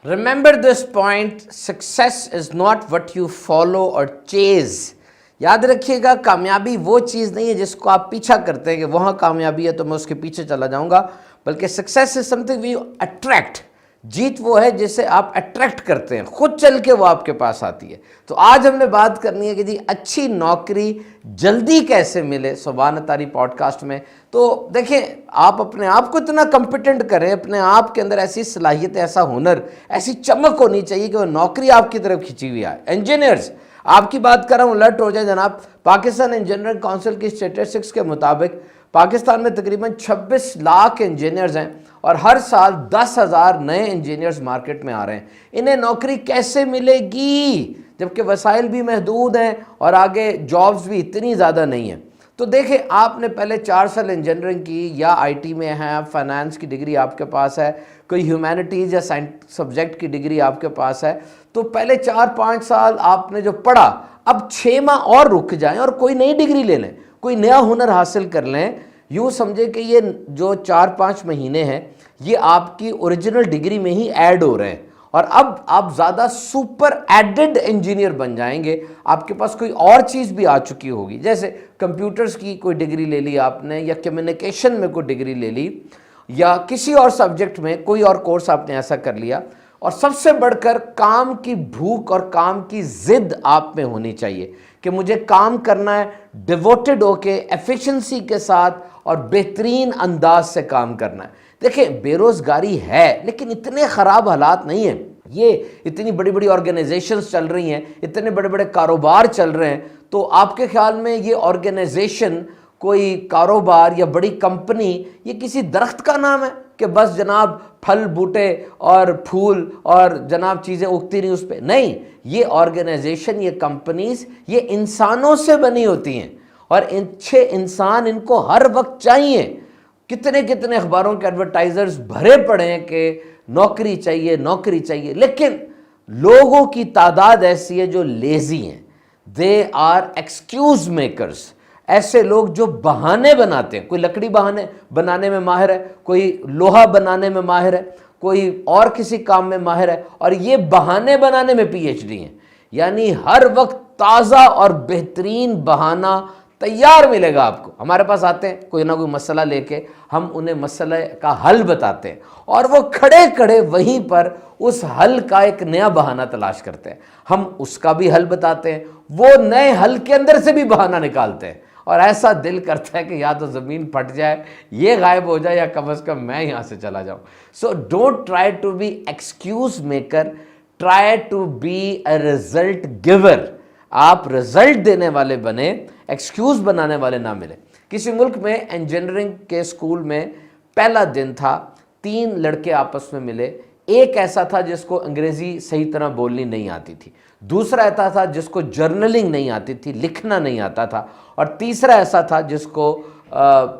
Remember this point, success is not what you follow or chase. याद रखिएगा, कामयाबी वो चीज़ नहीं है जिसको आप पीछा करते हैं कि वहाँ कामयाबी है तो मैं उसके पीछे चला जाऊँगा, बल्कि success is something we attract. जीत वो है जिसे आप अट्रैक्ट करते हैं, खुद चल के वो आपके पास आती है। तो आज हमने बात करनी है कि जी अच्छी नौकरी जल्दी कैसे मिले सुभान तारी पॉडकास्ट में। तो देखिए, आप अपने आप को इतना कॉम्पिटेंट करें, अपने आप के अंदर ऐसी सलाहियत, ऐसा हुनर, ऐसी चमक होनी चाहिए कि वो नौकरी आपकी तरफ खिंची हुई आए। इंजीनियर्स, आपकी बात कर रहा हूँ, अलर्ट हो जाए जनाब। पाकिस्तान इंजीनियरिंग काउंसिल की स्टैटिस्टिक्स के मुताबिक पाकिस्तान में तकरीबन 26 लाख इंजीनियर्स हैं और हर साल 10,000 नए इंजीनियर्स मार्केट में आ रहे हैं। इन्हें नौकरी कैसे मिलेगी जबकि वसाइल भी महदूद हैं और आगे जॉब्स भी इतनी ज़्यादा नहीं हैं। तो देखें, आपने पहले 4 साल इंजीनियरिंग की या आईटी में है, फाइनेंस की डिग्री आपके पास है, कोई ह्यूमैनिटीज़ या साइंस सब्जेक्ट की डिग्री आपके पास है, तो पहले 4-5 साल आपने जो पढ़ा, अब 6 माह और रुक जाएं और कोई नई डिग्री ले लें, कोई नया हुनर हासिल कर लें। यूँ समझे कि ये जो 4-5 महीने हैं ये आपकी ओरिजिनल डिग्री में ही ऐड हो रहे हैं और अब आप ज़्यादा सुपर एडेड इंजीनियर बन जाएंगे। आपके पास कोई और चीज़ भी आ चुकी होगी, जैसे कंप्यूटर्स की कोई डिग्री ले ली आपने, या कम्युनिकेशन में कोई डिग्री ले ली, या किसी और सब्जेक्ट में कोई और कोर्स आपने ऐसा कर लिया। और सबसे बढ़कर काम की भूख और काम की जिद आप में होनी चाहिए कि मुझे काम करना है, डिवोटेड होके, एफिशिएंसी के साथ और बेहतरीन अंदाज से काम करना है। देखें, बेरोज़गारी है लेकिन इतने ख़राब हालात नहीं हैं। ये इतनी बड़ी बड़ी ऑर्गेनाइजेशंस चल रही हैं, इतने बड़े बड़े कारोबार चल रहे हैं, तो आपके ख्याल में ये ऑर्गेनाइजेशन, कोई कारोबार या बड़ी कंपनी, ये किसी दरख्त का नाम है कि बस जनाब फल बूटे और फूल और जनाब चीज़ें उगती रही उस पर? नहीं, ये ऑर्गेनाइजेशन, ये कंपनीज, ये इंसानों से बनी होती हैं और अच्छे इंसान इनको हर वक्त चाहिए। कितने कितने अखबारों के एडवर्टाइजर्स भरे पड़े हैं कि नौकरी चाहिए, नौकरी चाहिए, लेकिन लोगों की तादाद ऐसी है जो लेजी हैं। दे आर एक्सक्यूज मेकर्स, ऐसे लोग जो बहाने बनाते हैं। कोई लकड़ी बहाने बनाने में माहिर है, कोई लोहा बनाने में माहिर है, कोई और किसी काम में माहिर है, और ये बहाने बनाने में पीएचडी हैं। यानी हर वक्त ताज़ा और बेहतरीन बहाना तैयार मिलेगा आपको। हमारे पास आते हैं कोई ना कोई मसला लेके, हम उन्हें मसले का हल बताते हैं और वो खड़े खड़े वहीं पर उस हल का एक नया बहाना तलाश करते हैं। हम उसका भी हल बताते हैं, वो नए हल के अंदर से भी बहाना निकालते हैं और ऐसा दिल करता है कि या तो ज़मीन फट जाए, ये गायब हो जाए, या कम अज़ कम मैं यहाँ से चला जाऊँ। So don't try to be excuse maker, try to be a result giver. आप रिजल्ट देने वाले बने, एक्सक्यूज बनाने वाले ना मिले। किसी मुल्क में इंजीनियरिंग के स्कूल में पहला दिन था, 3 लड़के आपस में मिले। एक ऐसा था जिसको अंग्रेज़ी सही तरह बोलनी नहीं आती थी, दूसरा ऐसा था जिसको जर्नलिंग नहीं आती थी, लिखना नहीं आता था, और तीसरा ऐसा था जिसको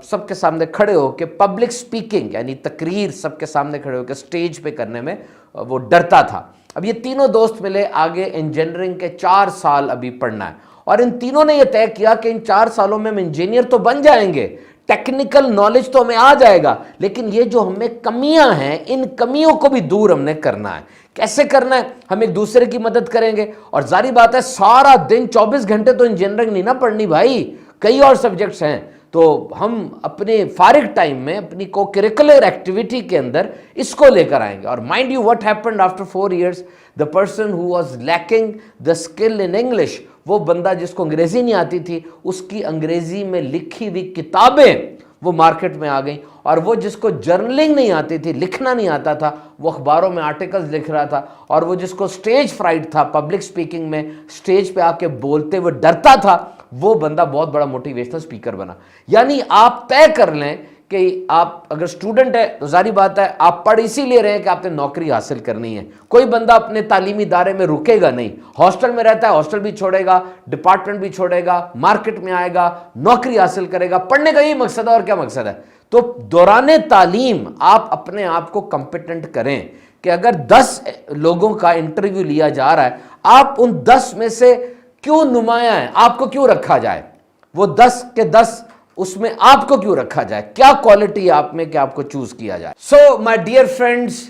सबके सामने खड़े होकर पब्लिक स्पीकिंग यानी तकरीर सबके सामने खड़े होकर स्टेज पे करने में वो डरता था। अब ये तीनों दोस्त मिले, आगे इंजीनियरिंग के 4 साल अभी पढ़ना है और इन तीनों ने ये तय किया कि इन 4 सालों में हम इंजीनियर तो बन जाएंगे, टेक्निकल नॉलेज तो हमें आ जाएगा, लेकिन ये जो हमें कमियां हैं, इन कमियों को भी दूर हमने करना है। कैसे करना है? हम एक दूसरे की मदद करेंगे। और जारी बात है, सारा दिन 24 घंटे तो इंजीनियरिंग नहीं ना पढ़नी भाई, कई और सब्जेक्ट्स हैं। तो हम अपने फारिग टाइम में अपनी को करिकुलर एक्टिविटी के अंदर इसको लेकर आएंगे। और mind you what happened after 4 years, the person who was lacking the skill in English, वो बंदा जिसको अंग्रेज़ी नहीं आती थी, उसकी अंग्रेज़ी में लिखी हुई किताबें वो मार्केट में आ गई, और वो जिसको जर्नलिंग नहीं आती थी, लिखना नहीं आता था, वो अखबारों में आर्टिकल्स लिख रहा था, और वो जिसको स्टेज फ्राइट था, पब्लिक स्पीकिंग में स्टेज पे आके बोलते हुए डरता था, वो बंदा बहुत बड़ा मोटिवेशनल स्पीकर बना। यानी आप तय कर लें कि आप अगर स्टूडेंट है तो जारी बात है आप पढ़ इसीलिए रहे हैं कि आपने नौकरी हासिल करनी है। कोई बंदा अपने तालीमी इदारे में रुकेगा नहीं, हॉस्टल में रहता है हॉस्टल भी छोड़ेगा, डिपार्टमेंट भी छोड़ेगा, मार्केट में आएगा, नौकरी हासिल करेगा। पढ़ने का यही मकसद है, और क्या मकसद है? तो दौराने तालीम आप अपने आप को कॉम्पिटेंट करें कि अगर 10 लोगों का इंटरव्यू लिया जा रहा है, आप उन 10 में से क्यों नुमाया है, आपको क्यों रखा जाए? वो 10 के 10 उसमें आपको क्यों रखा जाए? क्या क्वालिटी है आप में कि आपको चूज किया जाए? So my dear friends,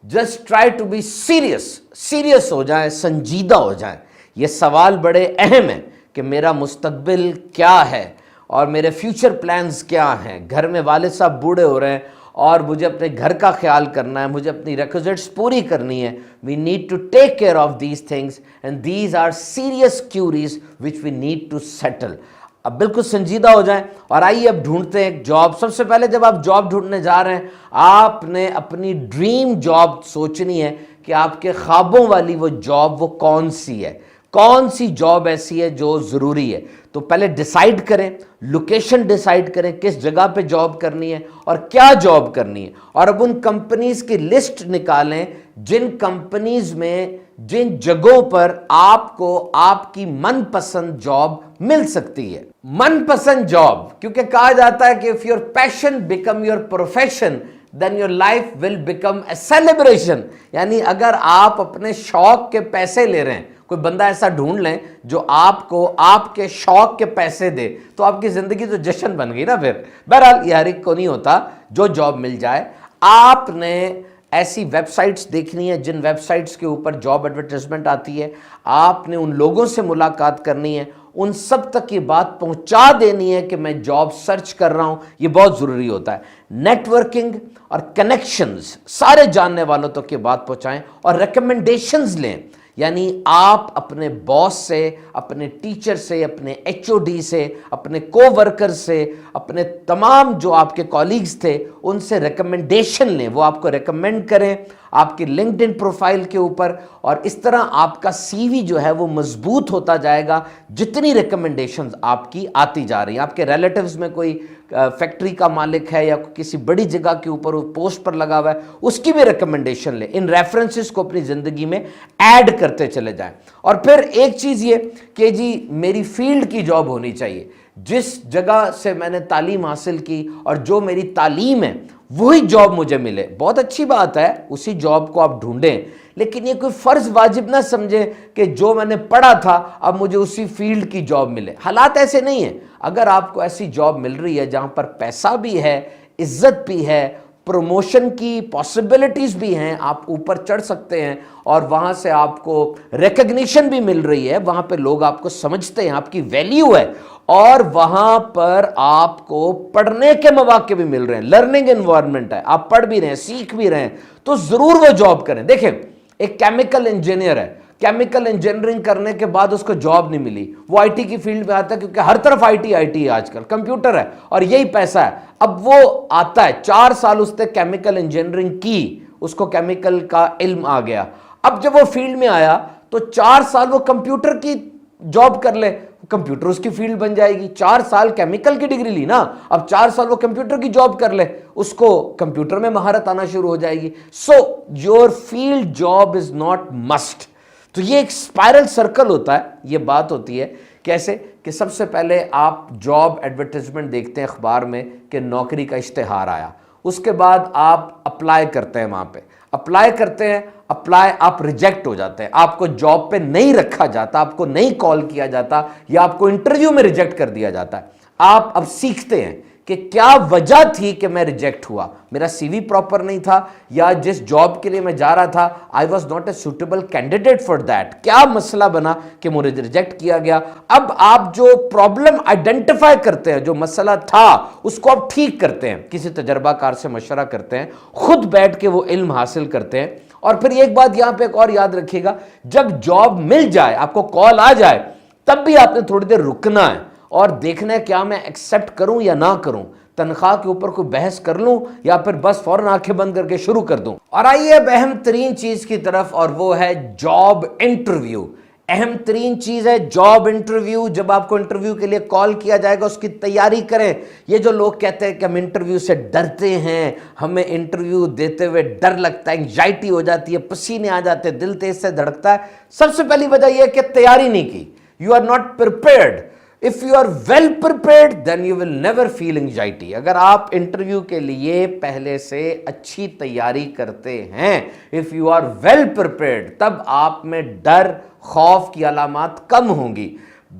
just try to be serious हो जाए, संजीदा हो जाए। ये सवाल बड़े अहम हैं कि मेरा मुस्तकबिल क्या है और मेरे फ्यूचर प्लान्स क्या हैं। घर में वालिद साहब बूढ़े हो रहे हैं और मुझे अपने घर का ख्याल करना है, मुझे अपनी रिक्विजिट्स पूरी करनी है। We need to take care of these things and these are serious queries which we need to settle. अब बिल्कुल संजीदा हो जाएं और आइए अब ढूंढते हैं एक जॉब। सबसे पहले जब आप जॉब ढूंढने जा रहे हैं, आपने अपनी ड्रीम जॉब सोचनी है कि आपके ख्वाबों वाली वो जॉब वो कौन सी है, कौन सी जॉब ऐसी है जो ज़रूरी है। तो पहले डिसाइड करें, लोकेशन डिसाइड करें किस जगह पे जॉब करनी है और क्या जॉब करनी है। और अब उन कंपनीज की लिस्ट निकालें जिन कंपनीज में, जिन जगहों पर आपको आपकी मनपसंद जॉब मिल सकती है। मनपसंद जॉब, क्योंकि कहा जाता है कि if your passion become your profession then your life will become a celebration. यानी अगर आप अपने शौक के पैसे ले रहे हैं, कोई बंदा ऐसा ढूंढ लें जो आपको आपके शौक के पैसे दे, तो आपकी जिंदगी तो जश्न बन गई ना फिर। बहरहाल ये हर एक को नहीं होता जो जॉब मिल जाए। आपने ऐसी वेबसाइट्स देखनी है जिन वेबसाइट्स के ऊपर जॉब एडवर्टाइजमेंट आती है, आपने उन लोगों से मुलाकात करनी है, उन सब तक ये बात पहुंचा देनी है कि मैं जॉब सर्च कर रहा हूं। ये बहुत ज़रूरी होता है। नेटवर्किंग और कनेक्शंस, सारे जानने वालों तक ये बात पहुंचाएं और रिकमेंडेशंस लें। यानी आप अपने बॉस से, अपने टीचर से, अपने एचओडी से, अपने कोवर्कर से, अपने तमाम जो आपके कॉलीग्स थे उनसे रिकमेंडेशन लें, वो आपको रिकमेंड करें आपकी लिंक्डइन प्रोफाइल के ऊपर। और इस तरह आपका सीवी जो है वो मजबूत होता जाएगा जितनी रिकमेंडेशंस आपकी आती जा रही हैं। आपके रिलेटिव्स में कोई फैक्ट्री का मालिक है या किसी बड़ी जगह के ऊपर वो पोस्ट पर लगा हुआ है, उसकी भी रिकमेंडेशन ले। इन रेफरेंसेस को अपनी ज़िंदगी में ऐड करते चले जाएं। और फिर एक चीज़ ये कि जी मेरी फील्ड की जॉब होनी चाहिए, जिस जगह से मैंने तालीम हासिल की और जो मेरी तालीम है वही जॉब मुझे मिले। बहुत अच्छी बात है, उसी जॉब को आप ढूंढें, लेकिन ये कोई फ़र्ज़ वाजिब ना समझें कि जो मैंने पढ़ा था अब मुझे उसी फील्ड की जॉब मिले। हालात ऐसे नहीं है। अगर आपको ऐसी जॉब मिल रही है जहाँ पर पैसा भी है, इज्जत भी है, प्रमोशन की पॉसिबिलिटीज़ भी हैं, आप ऊपर चढ़ सकते हैं और वहाँ से आपको रिकग्निशन भी मिल रही है, वहाँ पे लोग आपको समझते हैं, आपकी वैल्यू है, और वहाँ पर आपको पढ़ने के मौके भी मिल रहे हैं, लर्निंग एनवायरनमेंट है, आप पढ़ भी रहे हैं, सीख भी रहे हैं, तो ज़रूर वो जॉब करें। देखें, एक केमिकल इंजीनियर है, केमिकल इंजीनियरिंग करने के बाद उसको जॉब नहीं मिली, वो आईटी की फील्ड में आता है क्योंकि हर तरफ आईटी है, आजकल कंप्यूटर है और यही पैसा है। अब वो आता है, 4 साल उसने केमिकल इंजीनियरिंग की, उसको केमिकल का इल्म आ गया। अब जब वो फील्ड में आया तो 4 साल वो कंप्यूटर की जॉब कर ले, कंप्यूटर उसकी फील्ड बन जाएगी। 4 साल केमिकल की डिग्री ली ना, अब 4 साल वो कंप्यूटर की जॉब कर ले, उसको कंप्यूटर में महारत आना शुरू हो जाएगी। So your field job is not must. तो ये एक स्पाइरल सर्कल होता है। ये बात होती है कैसे कि सबसे पहले आप जॉब एडवर्टाइजमेंट देखते हैं अखबार में कि नौकरी का इश्तिहार आया, उसके बाद आप अप्लाई करते हैं, वहाँ पे अप्लाई करते हैं, अप्लाई आप रिजेक्ट हो जाते हैं, आपको जॉब पे नहीं रखा जाता, आपको नहीं कॉल किया जाता या आपको इंटरव्यू में रिजेक्ट कर दिया जाता है। आप अब सीखते हैं कि क्या वजह थी कि मैं रिजेक्ट हुआ, मेरा सीवी प्रॉपर नहीं था या जिस जॉब के लिए मैं जा रहा था I was not a suitable candidate for that, क्या मसला बना कि मुझे रिजेक्ट किया गया। अब आप जो प्रॉब्लम आइडेंटिफाई करते हैं, जो मसला था उसको आप ठीक करते हैं, किसी तजर्बाकार से मशवरा करते हैं, खुद बैठ के वो इल्म हासिल करते हैं। और फिर एक बात यहां पे एक और याद रखिएगा, जब जॉब मिल जाए, आपको कॉल आ जाए, तब भी आपने थोड़ी देर रुकना है और देखना है क्या मैं एक्सेप्ट करूं या ना करूं, तनख्वाह के ऊपर कोई बहस कर लूं या फिर बस फौरन आंखें बंद करके शुरू कर दूं। और आइए अब अहम तरीन चीज की तरफ, और वो है जॉब इंटरव्यू। अहम तरीन चीज है जॉब इंटरव्यू। जब आपको इंटरव्यू के लिए कॉल किया जाएगा उसकी तैयारी करें। ये जो लोग कहते हैं कि हम इंटरव्यू से डरते हैं, हमें इंटरव्यू देते हुए डर लगता है, एंग्जाइटी हो जाती है, पसीने आ जाते हैं, दिल तेज से धड़कता है, सबसे पहली वजह यह है कि तैयारी नहीं की, you are not prepared. If you are well prepared then you will never feel anxiety. अगर आप इंटरव्यू के लिए पहले से अच्छी तैयारी करते हैं, if you are well prepared, तब आप में डर, खौफ की अलामात कम होंगी।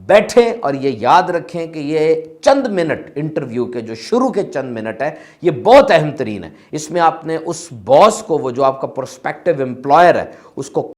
بیٹھیں اور یہ یاد رکھیں کہ یہ چند منٹ انٹرویو کے جو شروع کے چند منٹ ہیں یہ بہت اہم ترین ہے. اس میں آپ نے اس باس کو، وہ جو آپ کا پروسپیکٹیو امپلائر ہے، اس کو